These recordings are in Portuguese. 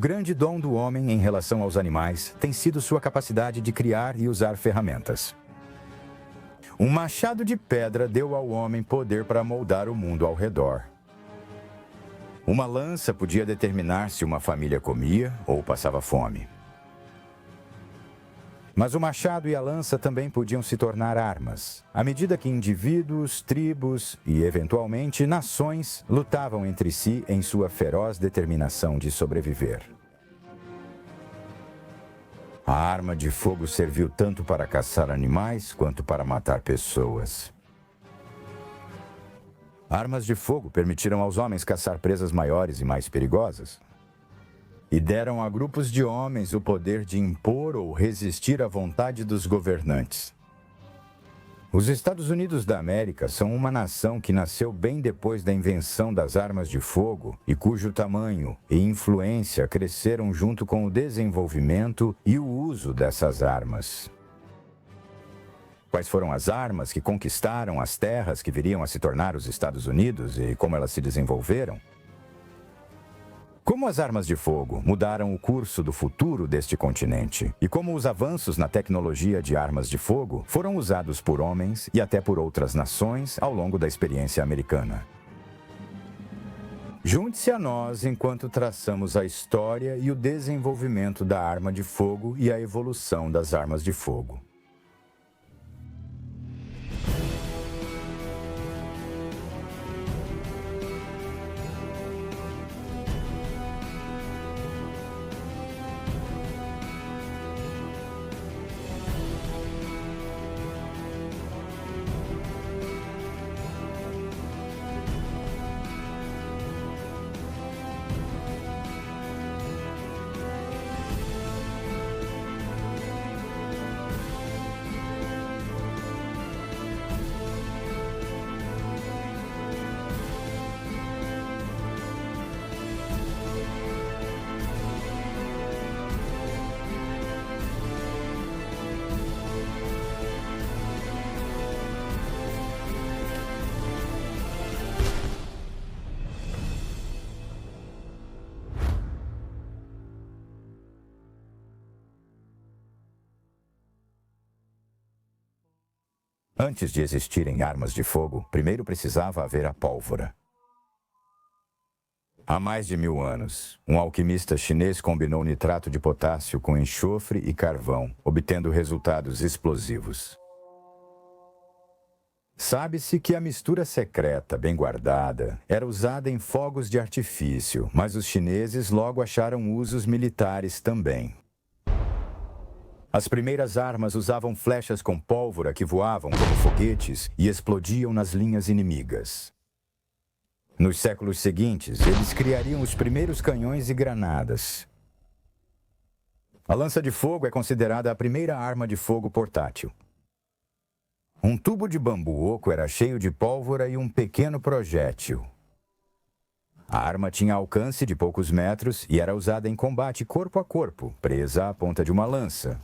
grande dom do homem em relação aos animais tem sido sua capacidade de criar e usar ferramentas. Um machado de pedra deu ao homem poder para moldar o mundo ao redor. Uma lança podia determinar se uma família comia ou passava fome. Mas o machado e a lança também podiam se tornar armas, à medida que indivíduos, tribos e, eventualmente, nações lutavam entre si em sua feroz determinação de sobreviver. A arma de fogo serviu tanto para caçar animais quanto para matar pessoas. Armas de fogo permitiram aos homens caçar presas maiores e mais perigosas. E deram a grupos de homens o poder de impor ou resistir à vontade dos governantes. Os Estados Unidos da América são uma nação que nasceu bem depois da invenção das armas de fogo e cujo tamanho e influência cresceram junto com o desenvolvimento e o uso dessas armas. Quais foram as armas que conquistaram as terras que viriam a se tornar os Estados Unidos e como elas se desenvolveram? Como as armas de fogo mudaram o curso do futuro deste continente e como os avanços na tecnologia de armas de fogo foram usados por homens e até por outras nações ao longo da experiência americana. Junte-se a nós enquanto traçamos a história e o desenvolvimento da arma de fogo e a evolução das armas de fogo. Antes de existirem armas de fogo, primeiro precisava haver a pólvora. Há mais de 1000 anos, um alquimista chinês combinou nitrato de potássio com enxofre e carvão, obtendo resultados explosivos. Sabe-se que a mistura secreta, bem guardada, era usada em fogos de artifício, mas os chineses logo acharam usos militares também. As primeiras armas usavam flechas com pólvora que voavam como foguetes e explodiam nas linhas inimigas. Nos séculos seguintes, eles criariam os primeiros canhões e granadas. A lança de fogo é considerada a primeira arma de fogo portátil. Um tubo de bambu oco era cheio de pólvora e um pequeno projétil. A arma tinha alcance de poucos metros e era usada em combate corpo a corpo, presa à ponta de uma lança.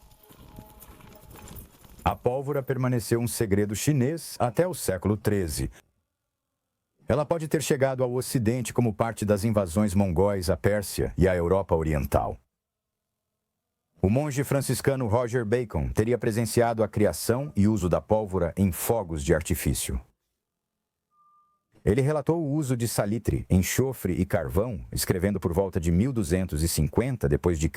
A pólvora permaneceu um segredo chinês até o século XIII. Ela pode ter chegado ao Ocidente como parte das invasões mongóis à Pérsia e à Europa Oriental. O monge franciscano Roger Bacon teria presenciado a criação e uso da pólvora em fogos de artifício. Ele relatou o uso de salitre, enxofre e carvão, escrevendo por volta de 1250 d.C.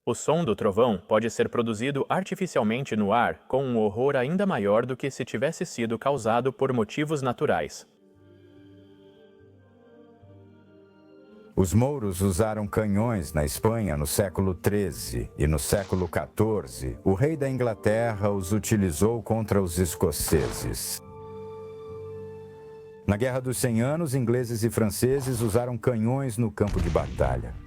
O som do trovão pode ser produzido artificialmente no ar com um horror ainda maior do que se tivesse sido causado por motivos naturais. Os mouros usaram canhões na Espanha no século XIII e no século XIV, o rei da Inglaterra os utilizou contra os escoceses. Na Guerra dos 100 Anos, ingleses e franceses usaram canhões no campo de batalha.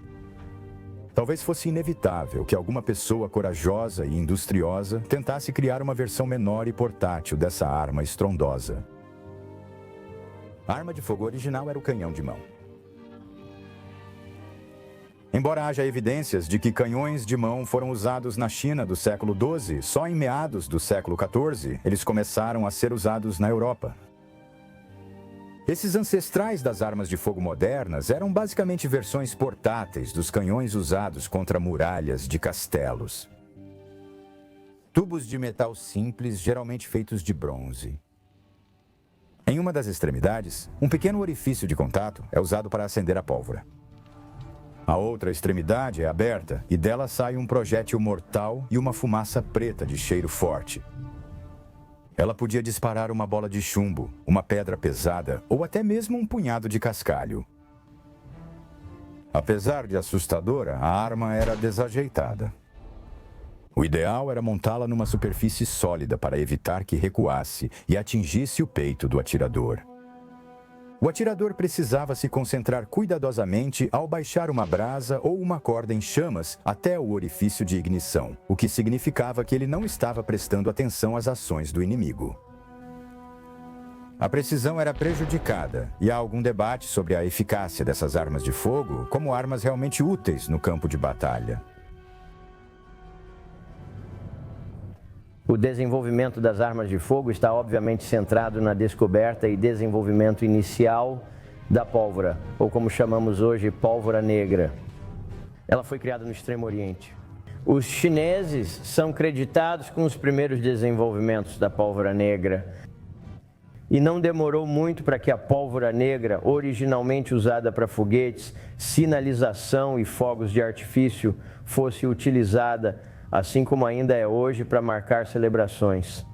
Talvez fosse inevitável que alguma pessoa corajosa e industriosa tentasse criar uma versão menor e portátil dessa arma estrondosa. A arma de fogo original era o canhão de mão. Embora haja evidências de que canhões de mão foram usados na China do século XII, só em meados do século XIV eles começaram a ser usados na Europa. Esses ancestrais das armas de fogo modernas eram basicamente versões portáteis dos canhões usados contra muralhas de castelos. Tubos de metal simples, geralmente feitos de bronze. Em uma das extremidades, um pequeno orifício de contato é usado para acender a pólvora. A outra extremidade é aberta e dela sai um projétil mortal e uma fumaça preta de cheiro forte. Ela podia disparar uma bola de chumbo, uma pedra pesada ou até mesmo um punhado de cascalho. Apesar de assustadora, a arma era desajeitada. O ideal era montá-la numa superfície sólida para evitar que recuasse e atingisse o peito do atirador. O atirador precisava se concentrar cuidadosamente ao baixar uma brasa ou uma corda em chamas até o orifício de ignição, o que significava que ele não estava prestando atenção às ações do inimigo. A precisão era prejudicada e há algum debate sobre a eficácia dessas armas de fogo como armas realmente úteis no campo de batalha. O desenvolvimento das armas de fogo está obviamente centrado na descoberta e desenvolvimento inicial da pólvora, ou como chamamos hoje, pólvora negra. Ela foi criada no Extremo Oriente. Os chineses são creditados com os primeiros desenvolvimentos da pólvora negra. E não demorou muito para que a pólvora negra, originalmente usada para foguetes, sinalização e fogos de artifício, fosse utilizada assim como ainda é hoje, para marcar celebrações.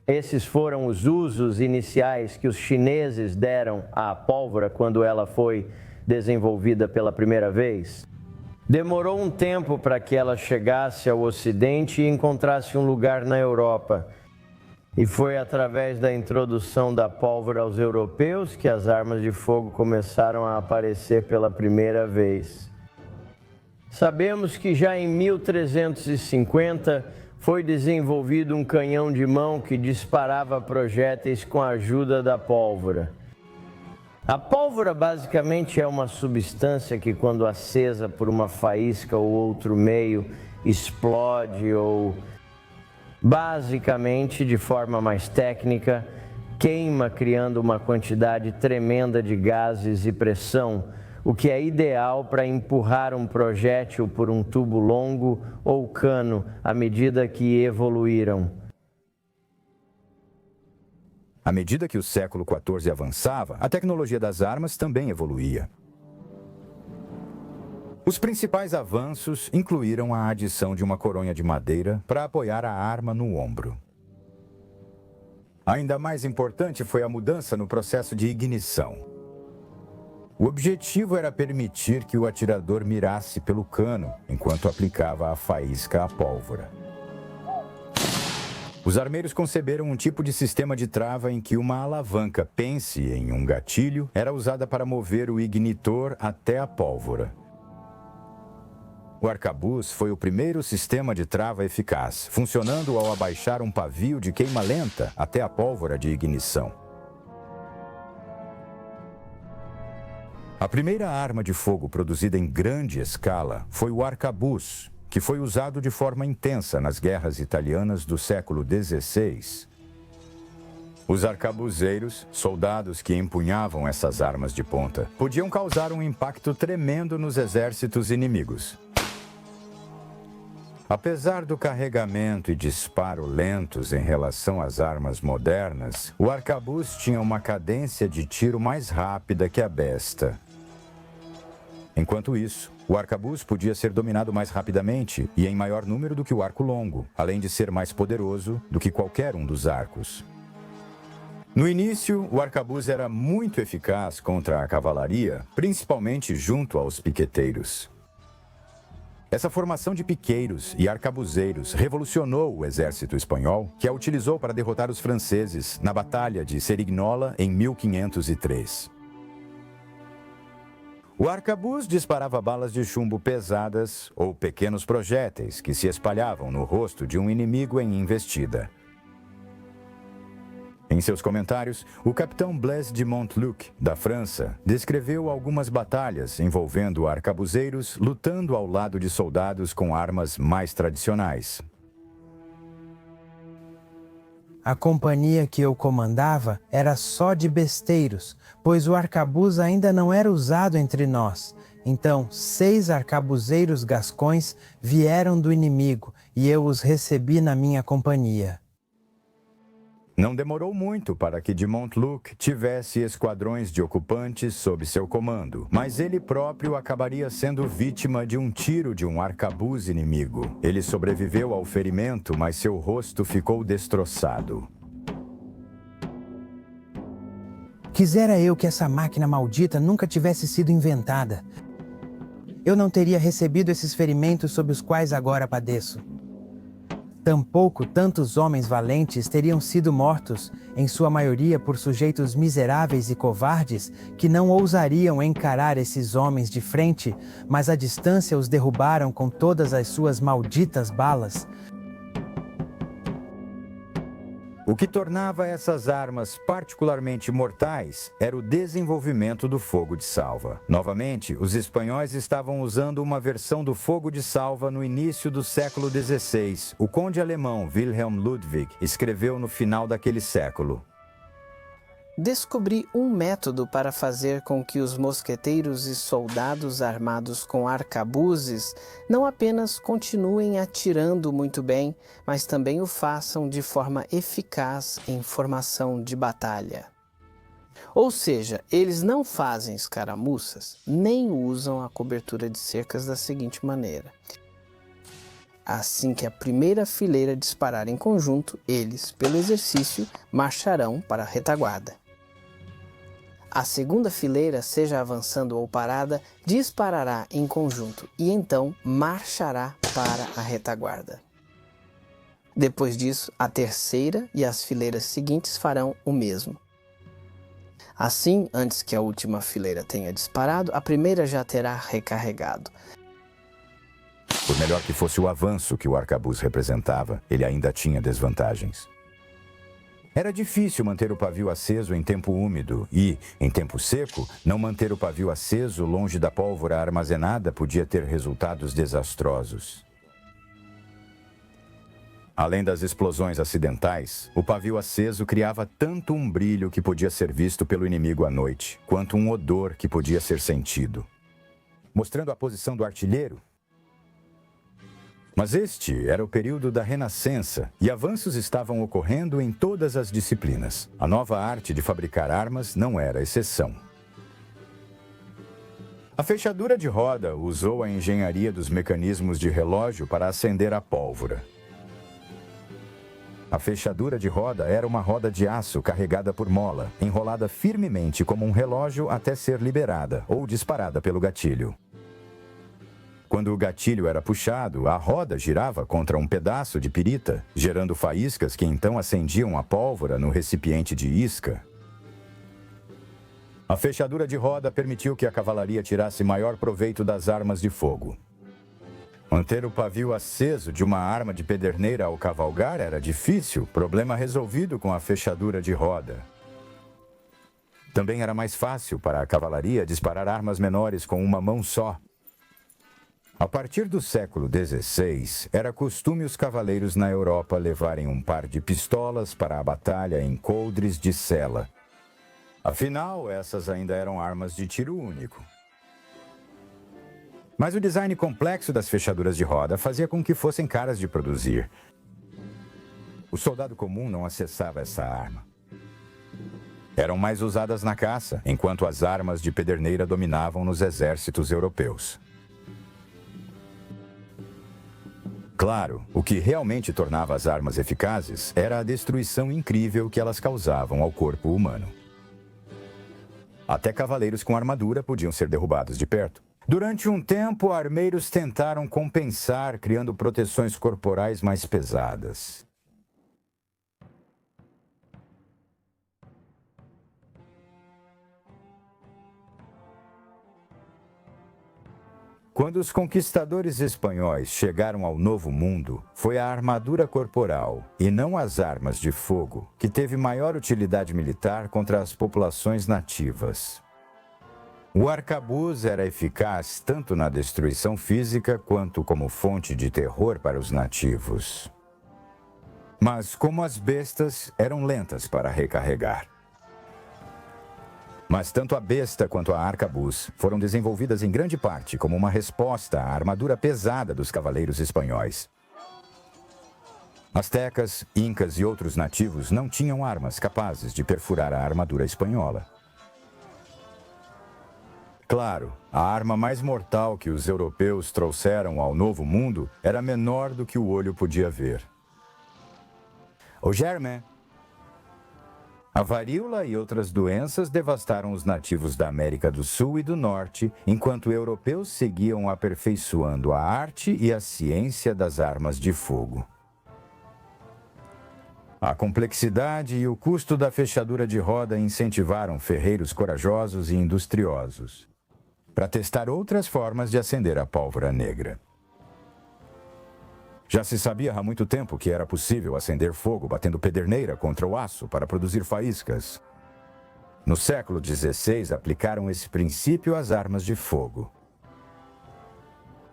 Esses foram os usos iniciais que os chineses deram à pólvora quando ela foi desenvolvida pela primeira vez. Demorou um tempo para que ela chegasse ao Ocidente e encontrasse um lugar na Europa. E foi através da introdução da pólvora aos europeus que as armas de fogo começaram a aparecer pela primeira vez. Sabemos que já em 1350 foi desenvolvido um canhão de mão que disparava projéteis com a ajuda da pólvora. A pólvora basicamente é uma substância que, quando acesa por uma faísca ou outro meio, explode ou, basicamente, de forma mais técnica, queima, criando uma quantidade tremenda de gases e pressão, o que é ideal para empurrar um projétil por um tubo longo ou cano à medida que evoluíram. À medida que o século XIV avançava, a tecnologia das armas também evoluía. Os principais avanços incluíram a adição de uma coronha de madeira para apoiar a arma no ombro. Ainda mais importante foi a mudança no processo de ignição. O objetivo era permitir que o atirador mirasse pelo cano enquanto aplicava a faísca à pólvora. Os armeiros conceberam um tipo de sistema de trava em que uma alavanca, pense em um gatilho, era usada para mover o ignitor até a pólvora. O arcabuz foi o primeiro sistema de trava eficaz, funcionando ao abaixar um pavio de queima lenta até a pólvora de ignição. A primeira arma de fogo produzida em grande escala foi o arcabuz, que foi usado de forma intensa nas guerras italianas do século XVI. Os arcabuzeiros, soldados que empunhavam essas armas de ponta, podiam causar um impacto tremendo nos exércitos inimigos. Apesar do carregamento e disparo lentos em relação às armas modernas, o arcabuz tinha uma cadência de tiro mais rápida que a besta. Enquanto isso, o arcabuz podia ser dominado mais rapidamente e em maior número do que o arco longo, além de ser mais poderoso do que qualquer um dos arcos. No início, o arcabuz era muito eficaz contra a cavalaria, principalmente junto aos piqueteiros. Essa formação de piqueiros e arcabuzeiros revolucionou o exército espanhol, que a utilizou para derrotar os franceses na Batalha de Cerignola em 1503. O arcabuz disparava balas de chumbo pesadas ou pequenos projéteis que se espalhavam no rosto de um inimigo em investida. Em seus comentários, o capitão Blaise de Montluc, da França, descreveu algumas batalhas envolvendo arcabuzeiros lutando ao lado de soldados com armas mais tradicionais. A companhia que eu comandava era só de besteiros, pois o arcabuz ainda não era usado entre nós. Então 6 arcabuzeiros gascões vieram do inimigo, e eu os recebi na minha companhia. Não demorou muito para que de Montluc tivesse esquadrões de ocupantes sob seu comando, mas ele próprio acabaria sendo vítima de um tiro de um arcabuz inimigo. Ele sobreviveu ao ferimento, mas seu rosto ficou destroçado. Quisera eu que essa máquina maldita nunca tivesse sido inventada. Eu não teria recebido esses ferimentos sob os quais agora padeço. Tampouco tantos homens valentes teriam sido mortos, em sua maioria por sujeitos miseráveis e covardes, que não ousariam encarar esses homens de frente, mas à distância os derrubaram com todas as suas malditas balas. O que tornava essas armas particularmente mortais era o desenvolvimento do fogo de salva. Novamente, os espanhóis estavam usando uma versão do fogo de salva no início do século XVI. O conde alemão Wilhelm Ludwig escreveu no final daquele século: Descobri um método para fazer com que os mosqueteiros e soldados armados com arcabuzes não apenas continuem atirando muito bem, mas também o façam de forma eficaz em formação de batalha. Ou seja, eles não fazem escaramuças, nem usam a cobertura de cercas da seguinte maneira. Assim que a primeira fileira disparar em conjunto, eles, pelo exercício, marcharão para a retaguarda. A segunda fileira, seja avançando ou parada, disparará em conjunto e então marchará para a retaguarda. Depois disso, a terceira e as fileiras seguintes farão o mesmo. Assim, antes que a última fileira tenha disparado, a primeira já terá recarregado. Por melhor que fosse o avanço que o arcabuz representava, ele ainda tinha desvantagens. Era difícil manter o pavio aceso em tempo úmido e, em tempo seco, não manter o pavio aceso longe da pólvora armazenada podia ter resultados desastrosos. Além das explosões acidentais, o pavio aceso criava tanto um brilho que podia ser visto pelo inimigo à noite, quanto um odor que podia ser sentido, mostrando a posição do artilheiro. Mas este era o período da Renascença e avanços estavam ocorrendo em todas as disciplinas. A nova arte de fabricar armas não era exceção. A fechadura de roda usou a engenharia dos mecanismos de relógio para acender a pólvora. A fechadura de roda era uma roda de aço carregada por mola, enrolada firmemente como um relógio até ser liberada ou disparada pelo gatilho. Quando o gatilho era puxado, a roda girava contra um pedaço de pirita, gerando faíscas que então acendiam a pólvora no recipiente de isca. A fechadura de roda permitiu que a cavalaria tirasse maior proveito das armas de fogo. Manter o pavio aceso de uma arma de pederneira ao cavalgar era difícil, problema resolvido com a fechadura de roda. Também era mais fácil para a cavalaria disparar armas menores com uma mão só. A partir do século XVI, era costume os cavaleiros na Europa levarem um par de pistolas para a batalha em coldres de sela. Afinal, essas ainda eram armas de tiro único. Mas o design complexo das fechaduras de roda fazia com que fossem caras de produzir. O soldado comum não acessava essa arma. Eram mais usadas na caça, enquanto as armas de pederneira dominavam nos exércitos europeus. Claro, o que realmente tornava as armas eficazes era a destruição incrível que elas causavam ao corpo humano. Até cavaleiros com armadura podiam ser derrubados de perto. Durante um tempo, armeiros tentaram compensar, criando proteções corporais mais pesadas. Quando os conquistadores espanhóis chegaram ao Novo Mundo, foi a armadura corporal, e não as armas de fogo, que teve maior utilidade militar contra as populações nativas. O arcabuz era eficaz tanto na destruição física quanto como fonte de terror para os nativos. Mas como as bestas eram lentas para recarregar. Mas tanto a besta quanto a arcabuz foram desenvolvidas em grande parte como uma resposta à armadura pesada dos cavaleiros espanhóis. Astecas, incas e outros nativos não tinham armas capazes de perfurar a armadura espanhola. Claro, a arma mais mortal que os europeus trouxeram ao Novo Mundo era menor do que o olho podia ver. O germe. A varíola e outras doenças devastaram os nativos da América do Sul e do Norte, enquanto europeus seguiam aperfeiçoando a arte e a ciência das armas de fogo. A complexidade e o custo da fechadura de roda incentivaram ferreiros corajosos e industriosos para testar outras formas de acender a pólvora negra. Já se sabia há muito tempo que era possível acender fogo batendo pederneira contra o aço para produzir faíscas. No século XVI, aplicaram esse princípio às armas de fogo.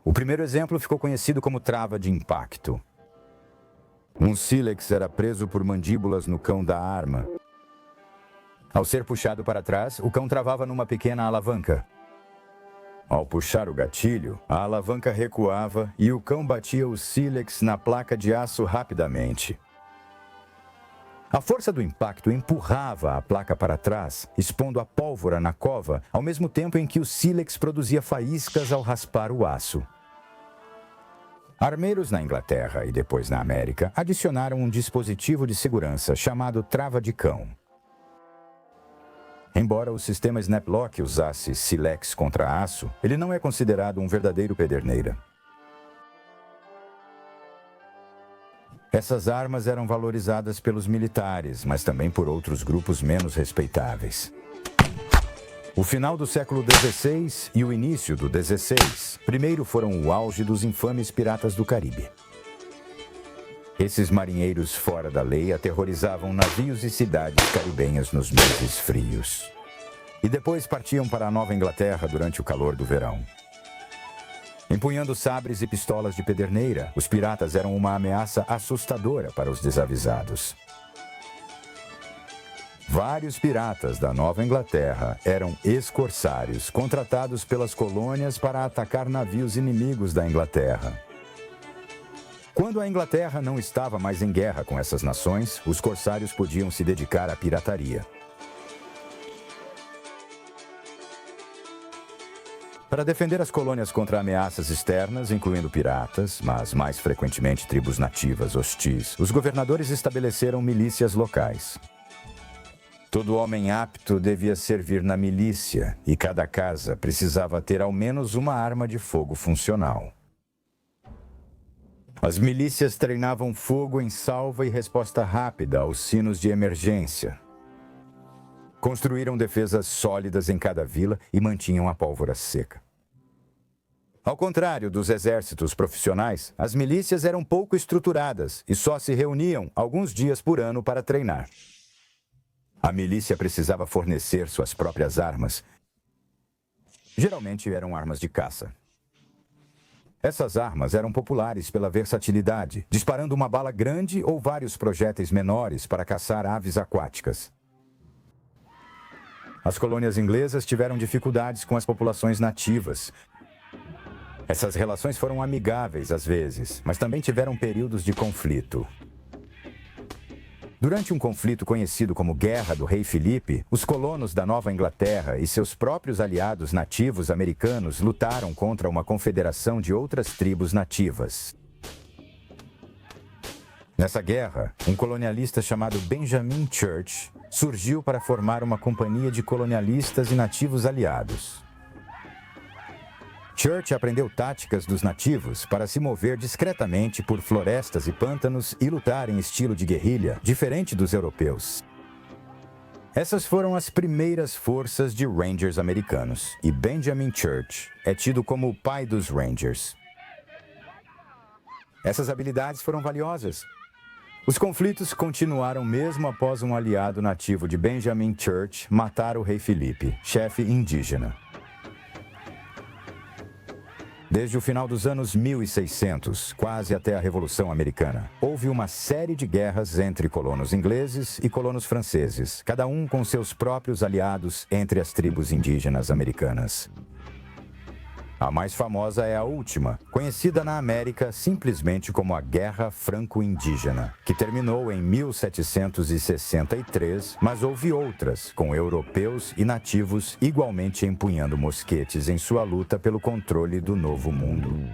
O primeiro exemplo ficou conhecido como trava de impacto. Um sílex era preso por mandíbulas no cão da arma. Ao ser puxado para trás, o cão travava numa pequena alavanca. Ao puxar o gatilho, a alavanca recuava e o cão batia o sílex na placa de aço rapidamente. A força do impacto empurrava a placa para trás, expondo a pólvora na cova, ao mesmo tempo em que o sílex produzia faíscas ao raspar o aço. Armeiros na Inglaterra e depois na América adicionaram um dispositivo de segurança chamado trava de cão. Embora o sistema Snaplock usasse sílex contra aço, ele não é considerado um verdadeiro pederneira. Essas armas eram valorizadas pelos militares, mas também por outros grupos menos respeitáveis. O final do século XVI e o início do XVI primeiro foram o auge dos infames piratas do Caribe. Esses marinheiros fora da lei aterrorizavam navios e cidades caribenhas nos meses frios. E depois partiam para a Nova Inglaterra durante o calor do verão. Empunhando sabres e pistolas de pederneira, os piratas eram uma ameaça assustadora para os desavisados. Vários piratas da Nova Inglaterra eram ex-corsários, contratados pelas colônias para atacar navios inimigos da Inglaterra. Quando a Inglaterra não estava mais em guerra com essas nações, os corsários podiam se dedicar à pirataria. Para defender as colônias contra ameaças externas, incluindo piratas, mas mais frequentemente tribos nativas hostis, os governadores estabeleceram milícias locais. Todo homem apto devia servir na milícia e cada casa precisava ter ao menos uma arma de fogo funcional. As milícias treinavam fogo em salva e resposta rápida aos sinos de emergência. Construíram defesas sólidas em cada vila e mantinham a pólvora seca. Ao contrário dos exércitos profissionais, as milícias eram pouco estruturadas e só se reuniam alguns dias por ano para treinar. A milícia precisava fornecer suas próprias armas. Geralmente eram armas de caça. Essas armas eram populares pela versatilidade, disparando uma bala grande ou vários projéteis menores para caçar aves aquáticas. As colônias inglesas tiveram dificuldades com as populações nativas. Essas relações foram amigáveis às vezes, mas também tiveram períodos de conflito. Durante um conflito conhecido como Guerra do Rei Filipe, os colonos da Nova Inglaterra e seus próprios aliados nativos americanos lutaram contra uma confederação de outras tribos nativas. Nessa guerra, um colonialista chamado Benjamin Church surgiu para formar uma companhia de colonialistas e nativos aliados. Church aprendeu táticas dos nativos para se mover discretamente por florestas e pântanos e lutar em estilo de guerrilha, diferente dos europeus. Essas foram as primeiras forças de Rangers americanos, e Benjamin Church é tido como o pai dos Rangers. Essas habilidades foram valiosas. Os conflitos continuaram mesmo após um aliado nativo de Benjamin Church matar o rei Filipe, chefe indígena. Desde o final dos anos 1600, quase até a Revolução Americana, houve uma série de guerras entre colonos ingleses e colonos franceses, cada um com seus próprios aliados entre as tribos indígenas americanas. A mais famosa é a última, conhecida na América simplesmente como a Guerra Franco-Indígena, que terminou em 1763, mas houve outras, com europeus e nativos igualmente empunhando mosquetes em sua luta pelo controle do Novo Mundo.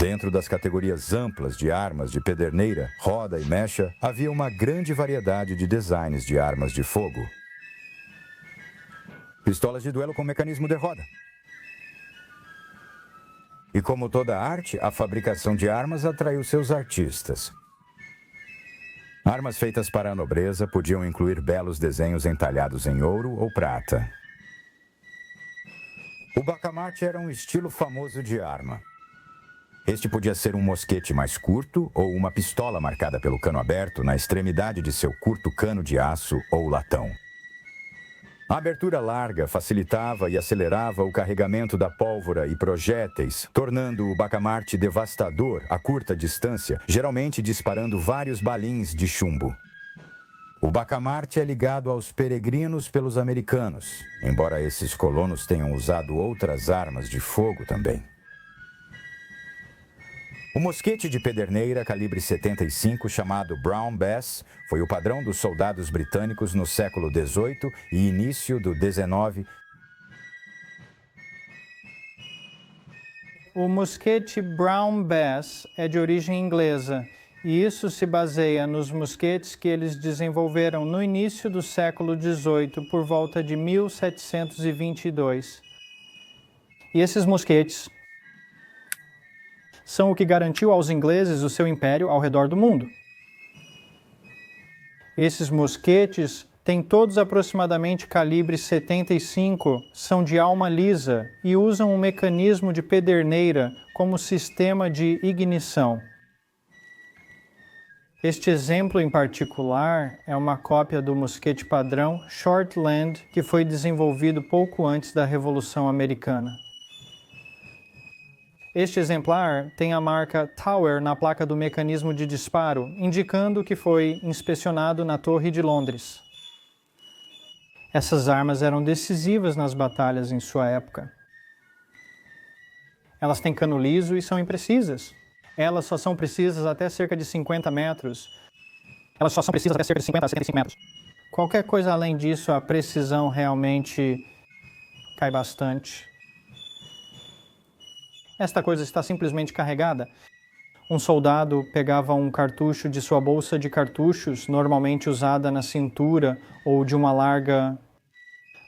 Dentro das categorias amplas de armas de pederneira, roda e mecha, havia uma grande variedade de designs de armas de fogo. Pistolas de duelo com mecanismo de roda. E como toda arte, a fabricação de armas atraiu seus artistas. Armas feitas para a nobreza podiam incluir belos desenhos entalhados em ouro ou prata. O bacamarte era um estilo famoso de arma. Este podia ser um mosquete mais curto ou uma pistola marcada pelo cano aberto na extremidade de seu curto cano de aço ou latão. A abertura larga facilitava e acelerava o carregamento da pólvora e projéteis, tornando o bacamarte devastador a curta distância, geralmente disparando vários balins de chumbo. O bacamarte é ligado aos peregrinos pelos americanos, embora esses colonos tenham usado outras armas de fogo também. O mosquete de pederneira calibre 75, chamado Brown Bass, foi o padrão dos soldados britânicos no século XVIII e início do XIX. O mosquete Brown Bass é de origem inglesa, e isso se baseia nos mosquetes que eles desenvolveram no início do século XVIII, por volta de 1722. E esses mosquetes são o que garantiu aos ingleses o seu império ao redor do mundo. Esses mosquetes têm todos aproximadamente calibre 75, são de alma lisa e usam um mecanismo de pederneira como sistema de ignição. Este exemplo em particular é uma cópia do mosquete padrão Shortland, que foi desenvolvido pouco antes da Revolução Americana. Este exemplar tem a marca Tower na placa do mecanismo de disparo, indicando que foi inspecionado na Torre de Londres. Essas armas eram decisivas nas batalhas em sua época. Elas têm cano liso e são imprecisas. Elas só são precisas até cerca de 50 metros. Elas só são precisas até cerca de 50 a 75 metros. Qualquer coisa além disso, a precisão realmente cai bastante. Esta coisa está simplesmente carregada. Um soldado pegava um cartucho de sua bolsa de cartuchos, normalmente usada na cintura ou de uma larga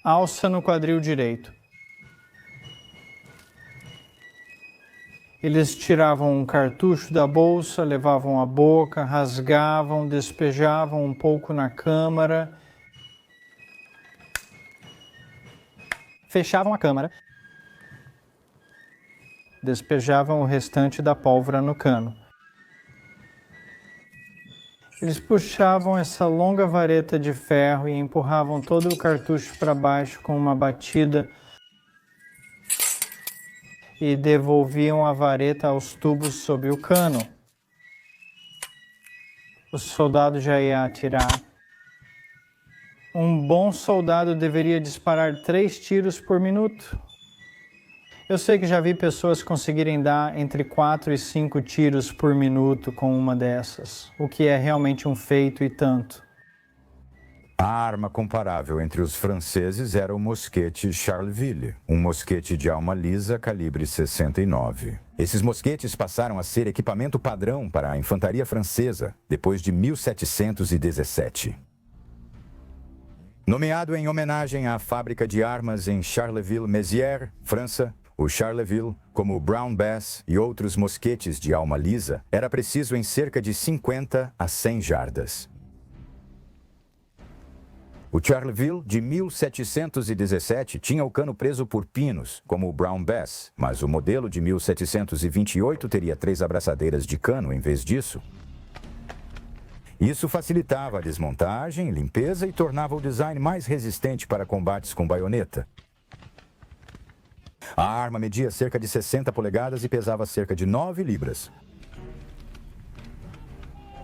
alça no quadril direito. Eles tiravam um cartucho da bolsa, levavam à boca, rasgavam, despejavam um pouco na câmara, fechavam a câmara, despejavam o restante da pólvora no cano. Eles puxavam essa longa vareta de ferro e empurravam todo o cartucho para baixo com uma batida e devolviam a vareta aos tubos sob o cano. O soldado já ia atirar. Um bom soldado deveria disparar 3 tiros por minuto. Eu sei que já vi pessoas conseguirem dar entre 4 e 5 tiros por minuto com uma dessas, o que é realmente um feito e tanto. A arma comparável entre os franceses era o mosquete Charleville, um mosquete de alma lisa calibre 69. Esses mosquetes passaram a ser equipamento padrão para a infantaria francesa depois de 1717. Nomeado em homenagem à fábrica de armas em Charleville-Mézières, França, o Charleville, como o Brown Bass e outros mosquetes de alma lisa, era preciso em cerca de 50 a 100 jardas. O Charleville, de 1717, tinha o cano preso por pinos, como o Brown Bass, mas o modelo de 1728 teria 3 abraçadeiras de cano em vez disso. Isso facilitava a desmontagem, limpeza e tornava o design mais resistente para combates com baioneta. A arma media cerca de 60 polegadas e pesava cerca de 9 libras.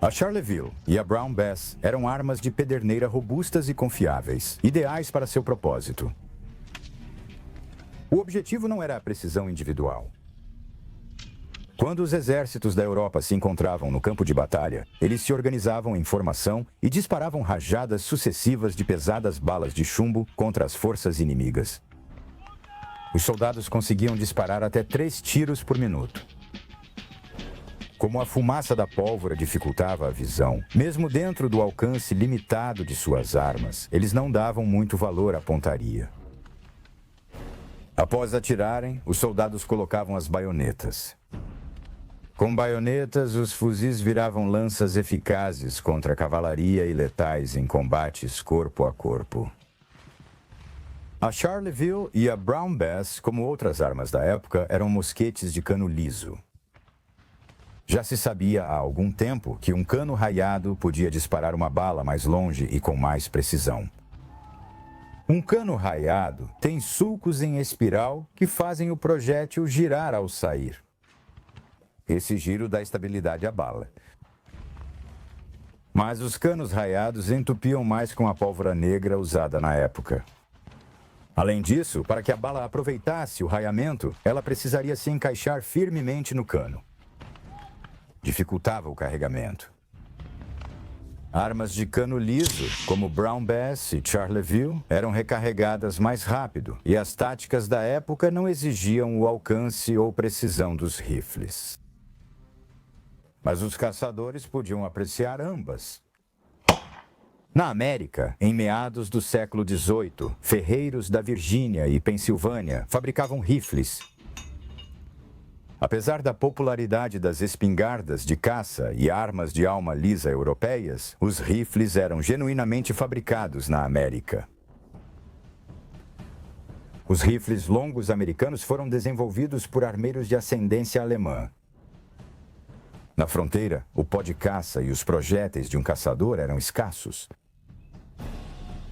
A Charleville e a Brown Bass eram armas de pederneira robustas e confiáveis, ideais para seu propósito. O objetivo não era a precisão individual. Quando os exércitos da Europa se encontravam no campo de batalha, eles se organizavam em formação e disparavam rajadas sucessivas de pesadas balas de chumbo contra as forças inimigas. Os soldados conseguiam disparar até 3 tiros por minuto. Como a fumaça da pólvora dificultava a visão, mesmo dentro do alcance limitado de suas armas, eles não davam muito valor à pontaria. Após atirarem, os soldados colocavam as baionetas. Com baionetas, os fuzis viravam lanças eficazes contra a cavalaria e letais em combates corpo a corpo. A Charleville e a Brown Bass, como outras armas da época, eram mosquetes de cano liso. Já se sabia há algum tempo que um cano raiado podia disparar uma bala mais longe e com mais precisão. Um cano raiado tem sulcos em espiral que fazem o projétil girar ao sair. Esse giro dá estabilidade à bala. Mas os canos raiados entupiam mais com a pólvora negra usada na época. Além disso, para que a bala aproveitasse o raiamento, ela precisaria se encaixar firmemente no cano. Dificultava o carregamento. Armas de cano liso, como Brown Bass e Charleville, eram recarregadas mais rápido e as táticas da época não exigiam o alcance ou precisão dos rifles. Mas os caçadores podiam apreciar ambas. Na América, em meados do século XVIII, ferreiros da Virgínia e Pensilvânia fabricavam rifles. Apesar da popularidade das espingardas de caça e armas de alma lisa europeias, os rifles eram genuinamente fabricados na América. Os rifles longos americanos foram desenvolvidos por armeiros de ascendência alemã. Na fronteira, o pó de caça e os projéteis de um caçador eram escassos.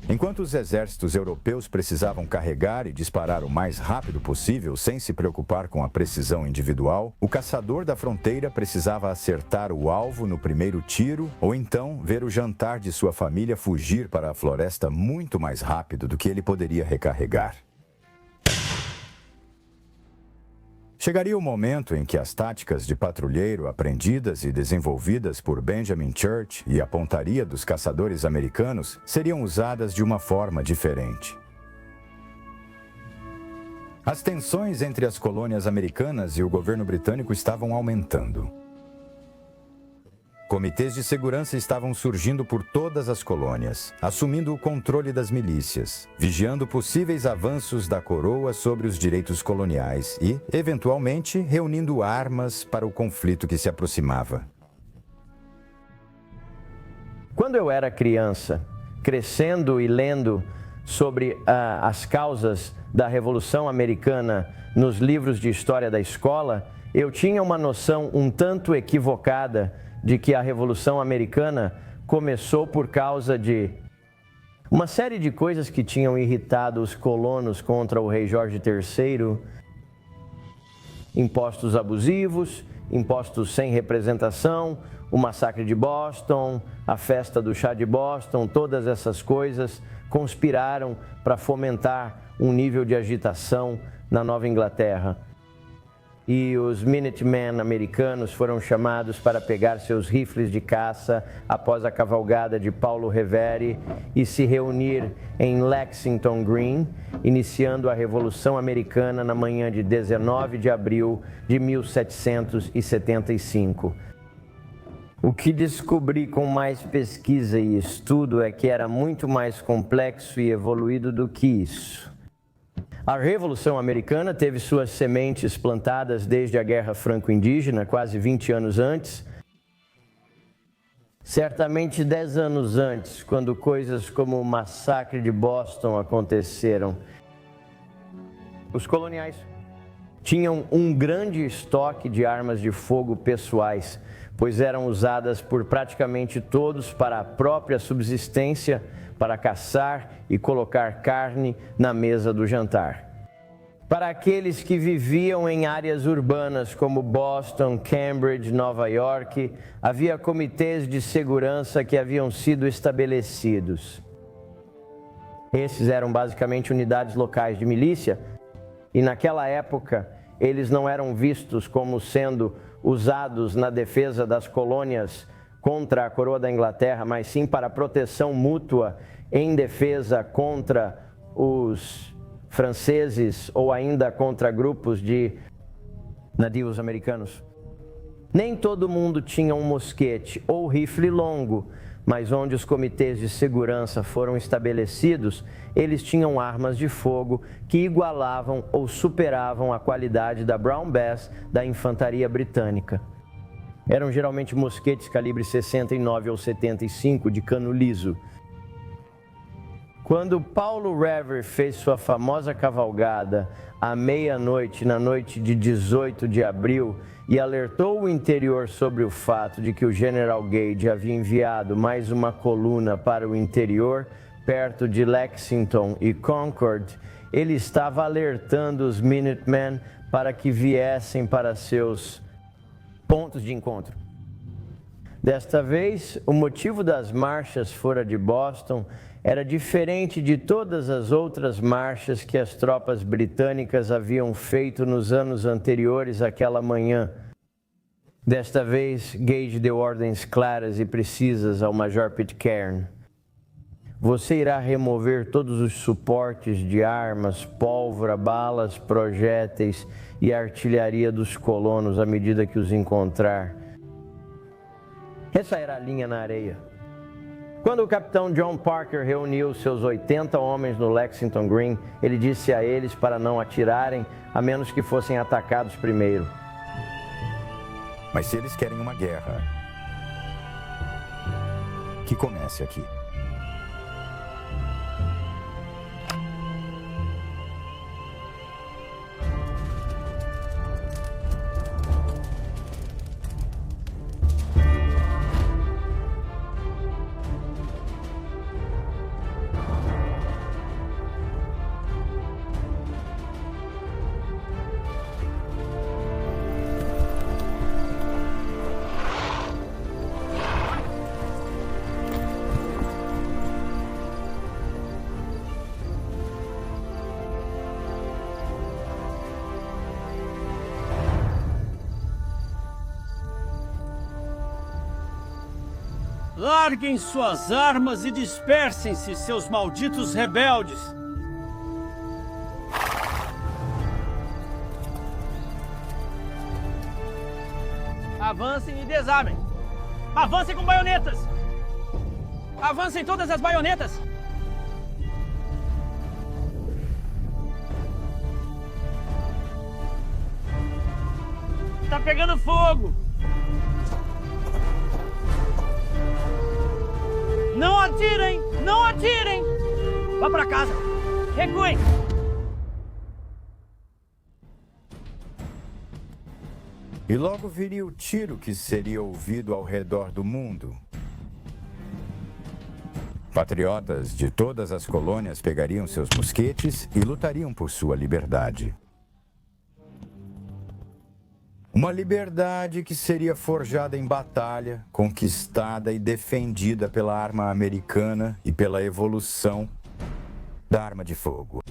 Enquanto os exércitos europeus precisavam carregar e disparar o mais rápido possível sem se preocupar com a precisão individual, o caçador da fronteira precisava acertar o alvo no primeiro tiro ou então ver o jantar de sua família fugir para a floresta muito mais rápido do que ele poderia recarregar. Chegaria o momento em que as táticas de patrulheiro aprendidas e desenvolvidas por Benjamin Church e a pontaria dos caçadores americanos seriam usadas de uma forma diferente. As tensões entre as colônias americanas e o governo britânico estavam aumentando. Comitês de segurança estavam surgindo por todas as colônias, assumindo o controle das milícias, vigiando possíveis avanços da coroa sobre os direitos coloniais e, eventualmente, reunindo armas para o conflito que se aproximava. Quando eu era criança, crescendo e lendo sobre as causas da Revolução Americana nos livros de história da escola, eu tinha uma noção um tanto equivocada de que a Revolução Americana começou por causa de uma série de coisas que tinham irritado os colonos contra o rei Jorge III, impostos abusivos, impostos sem representação, o massacre de Boston, a festa do chá de Boston, todas essas coisas conspiraram para fomentar um nível de agitação na Nova Inglaterra. E os Minutemen americanos foram chamados para pegar seus rifles de caça após a cavalgada de Paulo Revere e se reunir em Lexington Green, iniciando a Revolução Americana na manhã de 19 de abril de 1775. O que descobri com mais pesquisa e estudo é que era muito mais complexo e evoluído do que isso. A Revolução Americana teve suas sementes plantadas desde a Guerra Franco-Indígena, quase 20 anos antes. Certamente 10 anos antes, quando coisas como o massacre de Boston aconteceram, os coloniais tinham um grande estoque de armas de fogo pessoais, pois eram usadas por praticamente todos para a própria subsistência, para caçar e colocar carne na mesa do jantar. Para aqueles que viviam em áreas urbanas como Boston, Cambridge, Nova York, havia comitês de segurança que haviam sido estabelecidos. Esses eram basicamente unidades locais de milícia e naquela época eles não eram vistos como sendo usados na defesa das colônias contra a coroa da Inglaterra, mas sim para proteção mútua em defesa contra os franceses ou ainda contra grupos de nativos americanos. Nem todo mundo tinha um mosquete ou rifle longo, mas onde os comitês de segurança foram estabelecidos, eles tinham armas de fogo que igualavam ou superavam a qualidade da Brown Bass da infantaria britânica. Eram geralmente mosquetes calibre 69 ou 75 de cano liso. Quando Paulo Revere fez sua famosa cavalgada à meia-noite, na noite de 18 de abril, e alertou o interior sobre o fato de que o General Gage havia enviado mais uma coluna para o interior, perto de Lexington e Concord, ele estava alertando os Minutemen para que viessem para seus pontos de encontro. Desta vez, o motivo das marchas fora de Boston era diferente de todas as outras marchas que as tropas britânicas haviam feito nos anos anteriores àquela manhã. Desta vez, Gage deu ordens claras e precisas ao Major Pitcairn. Você irá remover todos os suportes de armas, pólvora, balas, projéteis e artilharia dos colonos à medida que os encontrar. Essa era a linha na areia. Quando o capitão John Parker reuniu seus 80 homens no Lexington Green, ele disse a eles para não atirarem, a menos que fossem atacados primeiro. Mas se eles querem uma guerra, que comece aqui. Larguem suas armas e dispersem-se, seus malditos rebeldes! Avancem e desarmem! Avancem com baionetas! Avancem todas as baionetas! Tá pegando fogo! Não atirem! Não atirem! Vá pra casa! Recuem! E logo viria o tiro que seria ouvido ao redor do mundo. Patriotas de todas as colônias pegariam seus mosquetes e lutariam por sua liberdade. Uma liberdade que seria forjada em batalha, conquistada e defendida pela arma americana e pela evolução da arma de fogo.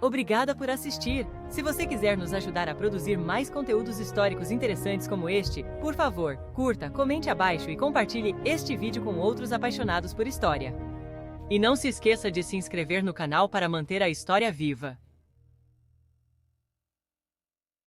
Obrigada por assistir! Se você quiser nos ajudar a produzir mais conteúdos históricos interessantes como este, por favor, curta, comente abaixo e compartilhe este vídeo com outros apaixonados por história. E não se esqueça de se inscrever no canal para manter a história viva.